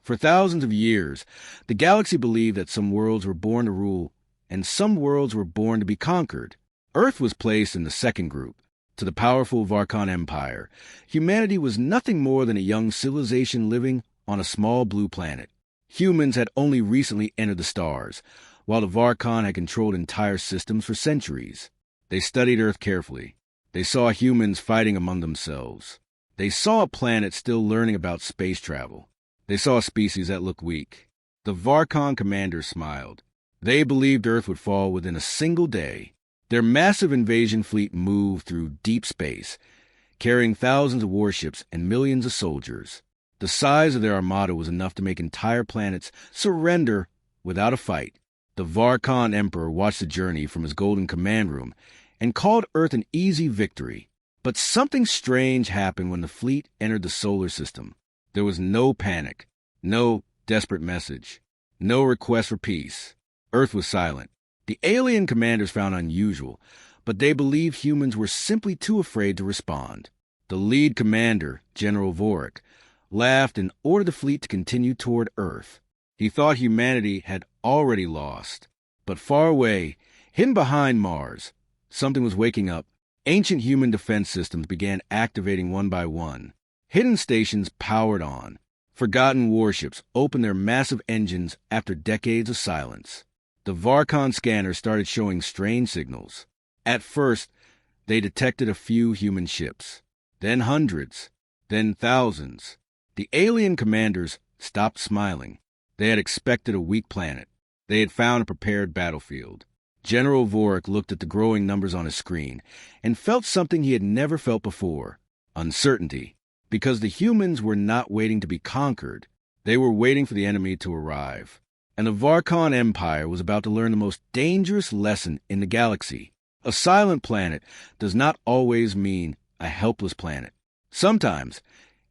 For thousands of years, the galaxy believed that some worlds were born to rule and some worlds were born to be conquered. Earth was placed in the second group. To the powerful Varkon Empire, humanity was nothing more than a young civilization living on a small blue planet. Humans had only recently entered the stars, while the Varkon had controlled entire systems for centuries. They studied Earth carefully. They saw humans fighting among themselves. They saw a planet still learning about space travel. They saw a species that looked weak. The Varkon commanders smiled. They believed Earth would fall within a single day. Their massive invasion fleet moved through deep space, carrying thousands of warships and millions of soldiers. The size of their armada was enough to make entire planets surrender without a fight. The Varkon Emperor watched the journey from his golden command room and called Earth an easy victory. But something strange happened when the fleet entered the solar system. There was no panic, no desperate message, no request for peace. Earth was silent. The alien commanders found unusual, but they believed humans were simply too afraid to respond. The lead commander, General Vorik, laughed and ordered the fleet to continue toward Earth. He thought humanity had already lost. But far away, hidden behind Mars, something was waking up. Ancient human defense systems began activating one by one. Hidden stations powered on. Forgotten warships opened their massive engines after decades of silence. The Varkon scanners started showing strange signals. At first, they detected a few human ships, then hundreds, then thousands. The alien commanders stopped smiling. They had expected a weak planet. They had found a prepared battlefield. General Vorik looked at the growing numbers on his screen and felt something he had never felt before: uncertainty. Because the humans were not waiting to be conquered. They were waiting for the enemy to arrive. And the Varkon Empire was about to learn the most dangerous lesson in the galaxy. A silent planet does not always mean a helpless planet. Sometimes,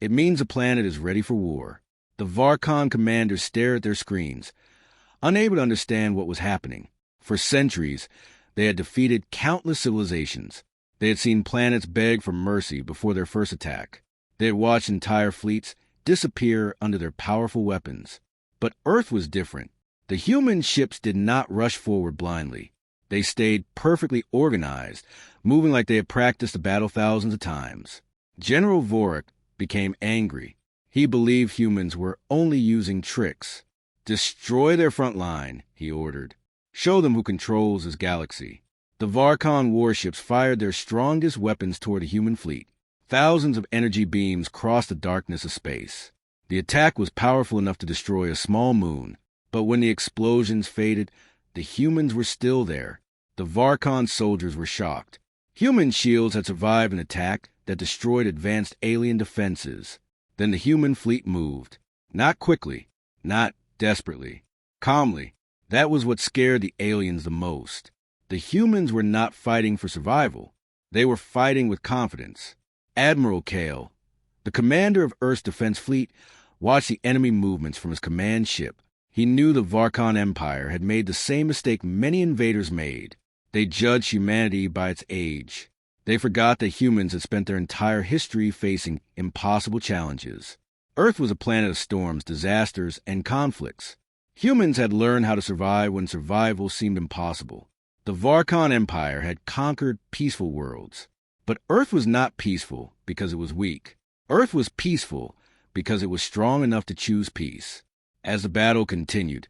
it means a planet is ready for war. The Varkon commanders stared at their screens, unable to understand what was happening. For centuries, they had defeated countless civilizations. They had seen planets beg for mercy before their first attack. They had watched entire fleets disappear under their powerful weapons. But Earth was different. The human ships did not rush forward blindly. They stayed perfectly organized, moving like they had practiced the battle thousands of times. General Vorik became angry. He believed humans were only using tricks. Destroy their front line, he ordered. Show them who controls this galaxy. The Varkon warships fired their strongest weapons toward the human fleet. Thousands of energy beams crossed the darkness of space. The attack was powerful enough to destroy a small moon, but when the explosions faded, the humans were still there. The Varkon soldiers were shocked. Human shields had survived an attack that destroyed advanced alien defenses. Then the human fleet moved. Not quickly, not desperately, calmly. That was what scared the aliens the most. The humans were not fighting for survival. They were fighting with confidence. Admiral Kale, the commander of Earth's defense fleet, watched the enemy movements from his command ship. He knew the Varkon Empire had made the same mistake many invaders made. They judged humanity by its age. They forgot that humans had spent their entire history facing impossible challenges. Earth was a planet of storms, disasters, and conflicts. Humans had learned how to survive when survival seemed impossible. The Varkon Empire had conquered peaceful worlds. But Earth was not peaceful because it was weak. Earth was peaceful because it was strong enough to choose peace. As the battle continued,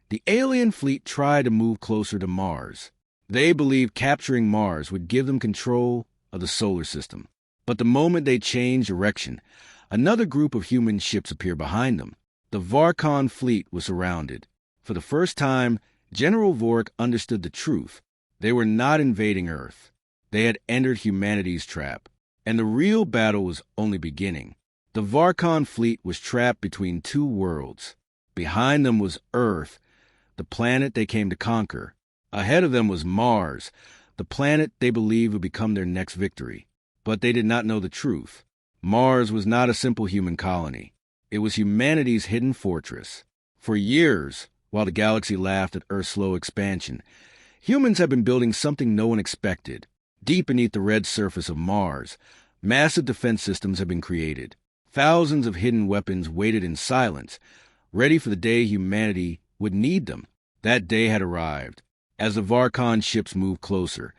the alien fleet tried to move closer to Mars. They believed capturing Mars would give them control of the solar system. But the moment they changed direction, another group of human ships appeared behind them. The Varkon fleet was surrounded. For the first time, General Vorik understood the truth. They were not invading Earth. They had entered humanity's trap, and the real battle was only beginning. The Varkon fleet was trapped between two worlds. Behind them was Earth, the planet they came to conquer. Ahead of them was Mars, the planet they believed would become their next victory. But they did not know the truth. Mars was not a simple human colony. It was humanity's hidden fortress. For years, while the galaxy laughed at Earth's slow expansion, humans had been building something no one expected. Deep beneath the red surface of Mars, massive defense systems had been created. Thousands of hidden weapons waited in silence, ready for the day humanity would need them. That day had arrived. As the Varkon ships moved closer,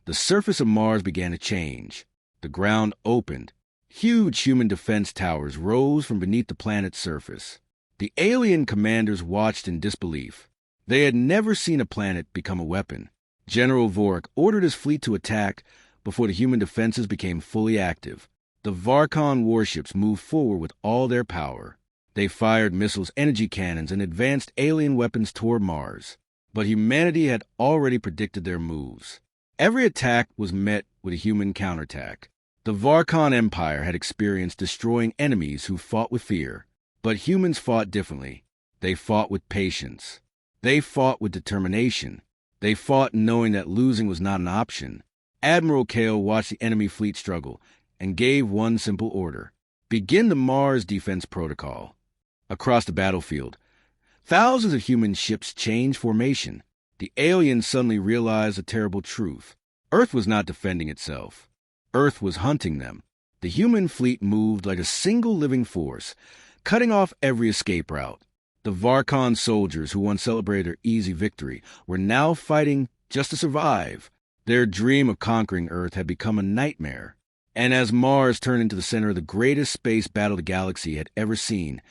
the surface of Mars began to change. The ground opened. Huge human defense towers rose from beneath the planet's surface. The alien commanders watched in disbelief. They had never seen a planet become a weapon. General Vorik ordered his fleet to attack before the human defenses became fully active. The Varkon warships moved forward with all their power. They fired missiles, energy cannons, and advanced alien weapons toward Mars. But humanity had already predicted their moves. Every attack was met with a human counterattack. The Varkon Empire had experienced destroying enemies who fought with fear. But humans fought differently. They fought with patience. They fought with determination. They fought knowing that losing was not an option. Admiral Kale watched the enemy fleet struggle and gave one simple order: begin the Mars defense protocol. Across the battlefield, thousands of human ships changed formation. The aliens suddenly realized a terrible truth. Earth was not defending itself. Earth was hunting them. The human fleet moved like a single living force, cutting off every escape route. The Varkon soldiers who once celebrated their easy victory were now fighting just to survive. Their dream of conquering Earth had become a nightmare. And as Mars turned into the center of the greatest space battle the galaxy had ever seen,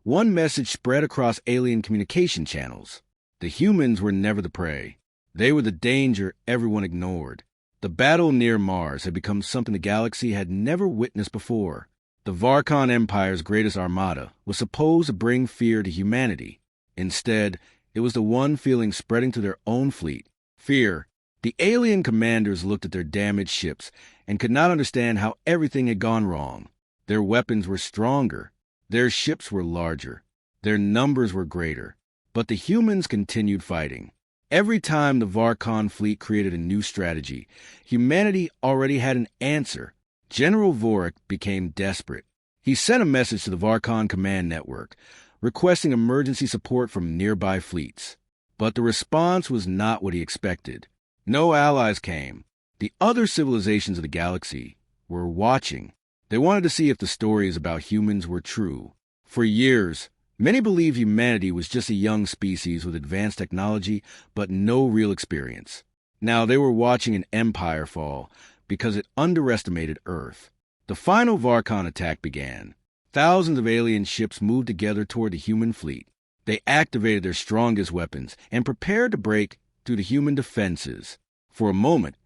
one message spread across alien communication channels. The humans were never the prey. They were the danger everyone ignored. The battle near Mars had become something the galaxy had never witnessed before. The Varkon Empire's greatest armada was supposed to bring fear to humanity. Instead, it was the one feeling spreading to their own fleet: fear. The alien commanders looked at their damaged ships and could not understand how everything had gone wrong. Their weapons were stronger. Their ships were larger. Their numbers were greater. But the humans continued fighting. Every time the Varkon fleet created a new strategy, humanity already had an answer. General Vorik became desperate. He sent a message to the Varkon command network, requesting emergency support from nearby fleets. But the response was not what he expected. No allies came. The other civilizations of the galaxy were watching. They wanted to see if the stories about humans were true. For years, many believed humanity was just a young species with advanced technology, but no real experience. Now they were watching an empire fall because it underestimated Earth. The final Varkon attack began. Thousands of alien ships moved together toward the human fleet. They activated their strongest weapons and prepared to break through the human defenses. For a moment,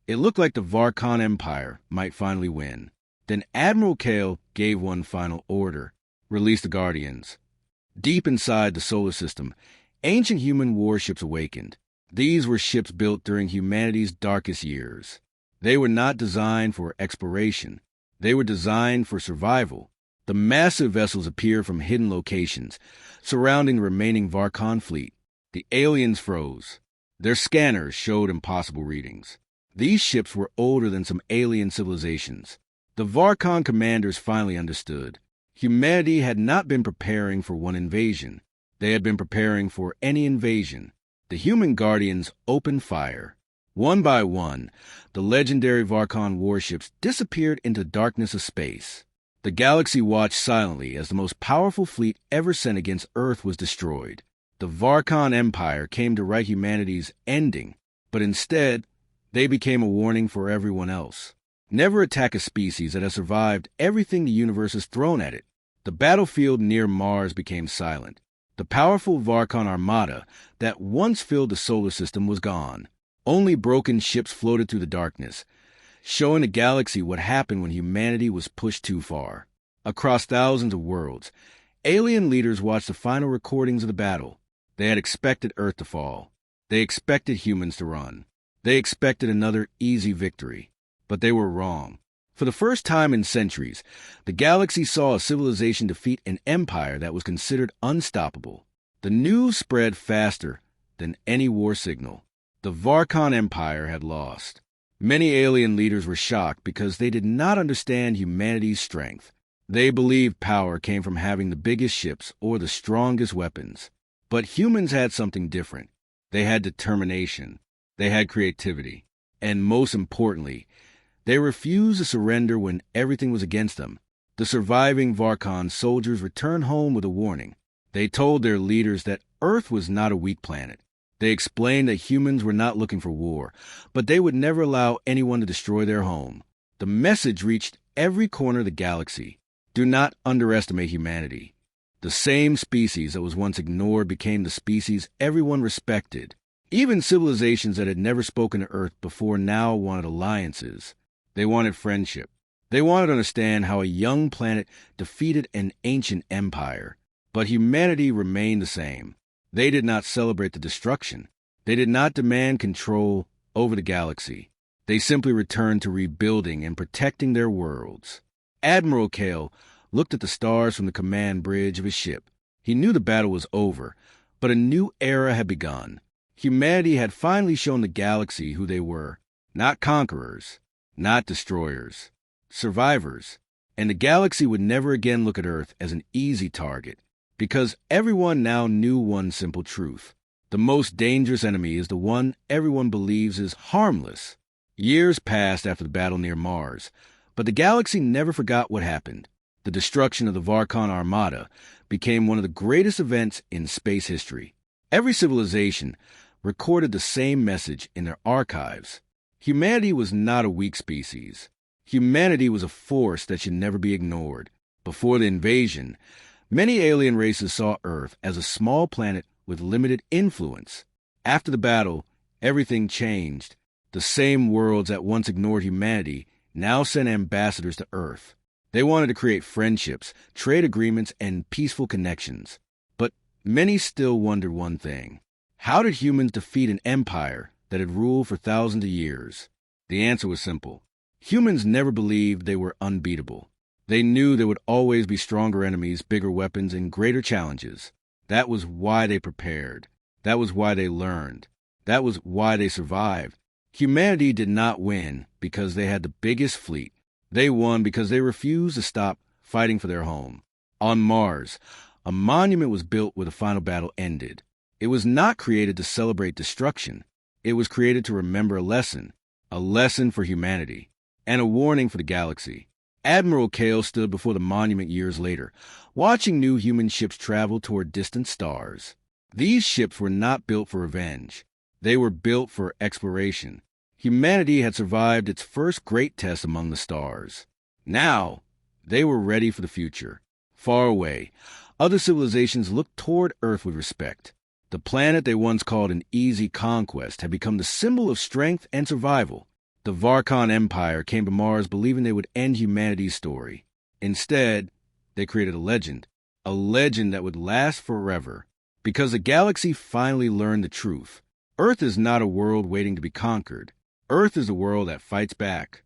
it looked like the Varkon Empire might finally win. Then Admiral Kale gave one final order: release the Guardians. Deep inside the solar system, ancient human warships awakened. These were ships built during humanity's darkest years. They were not designed for exploration. They were designed for survival. The massive vessels appeared from hidden locations, surrounding the remaining Varkon fleet. The aliens froze. Their scanners showed impossible readings. These ships were older than some alien civilizations. The Varkon commanders finally understood. Humanity had not been preparing for one invasion. They had been preparing for any invasion. The human guardians opened fire. One by one, the legendary Varkon warships disappeared into the darkness of space. The galaxy watched silently as the most powerful fleet ever sent against Earth was destroyed. The Varkon Empire came to write humanity's ending, but instead, they became a warning for everyone else. Never attack a species that has survived everything the universe has thrown at it. The battlefield near Mars became silent. The powerful Varkon Armada that once filled the solar system was gone. Only broken ships floated through the darkness, showing the galaxy what happened when humanity was pushed too far. Across thousands of worlds, alien leaders watched the final recordings of the battle. They had expected Earth to fall. They expected humans to run. They expected another easy victory. But they were wrong. For the first time in centuries, the galaxy saw a civilization defeat an empire that was considered unstoppable. The news spread faster than any war signal. The Varkon Empire had lost. Many alien leaders were shocked because they did not understand humanity's strength. They believed power came from having the biggest ships or the strongest weapons. But humans had something different. They had determination. They had creativity. And most importantly, they refused to surrender when everything was against them. The surviving Varkon soldiers returned home with a warning: They told their leaders that Earth was not a weak planet. They explained that humans were not looking for war, but they would never allow anyone to destroy their home. The message reached every corner of the galaxy. Do not underestimate humanity. The same species that was once ignored became the species everyone respected. Even civilizations that had never spoken to Earth before now wanted alliances. They wanted friendship. They wanted to understand how a young planet defeated an ancient empire. But humanity remained the same. They did not celebrate the destruction. They did not demand control over the galaxy. They simply returned to rebuilding and protecting their worlds. Admiral Kale looked at the stars from the command bridge of his ship. He knew the battle was over, but a new era had begun. Humanity had finally shown the galaxy who they were. Not conquerors, not destroyers, survivors. And the galaxy would never again look at Earth as an easy target, because everyone now knew one simple truth. The most dangerous enemy is the one everyone believes is harmless. Years passed after the battle near Mars, but the galaxy never forgot what happened. The destruction of the Varkon Armada became one of the greatest events in space history. Every civilization recorded the same message in their archives. Humanity was not a weak species. Humanity was a force that should never be ignored. Before the invasion, many alien races saw Earth as a small planet with limited influence. After the battle, everything changed. The same worlds that once ignored humanity now sent ambassadors to Earth. They wanted to create friendships, trade agreements, and peaceful connections. But many still wondered one thing. How did humans defeat an empire that had ruled for thousands of years? The answer was simple. Humans never believed they were unbeatable. They knew there would always be stronger enemies, bigger weapons, and greater challenges. That was why they prepared. That was why they learned. That was why they survived. Humanity did not win because they had the biggest fleet. They won because they refused to stop fighting for their home. On Mars, a monument was built where the final battle ended. It was not created to celebrate destruction. It was created to remember a lesson for humanity, and a warning for the galaxy. Admiral Kale stood before the monument years later, watching new human ships travel toward distant stars. These ships were not built for revenge. They were built for exploration. Humanity had survived its first great test among the stars. Now, they were ready for the future. Far away, other civilizations looked toward Earth with respect. The planet they once called an easy conquest had become the symbol of strength and survival. The Varkon Empire came to Mars believing they would end humanity's story. Instead, they created a legend that would last forever. Because the galaxy finally learned the truth. Earth is not a world waiting to be conquered. Earth is a world that fights back.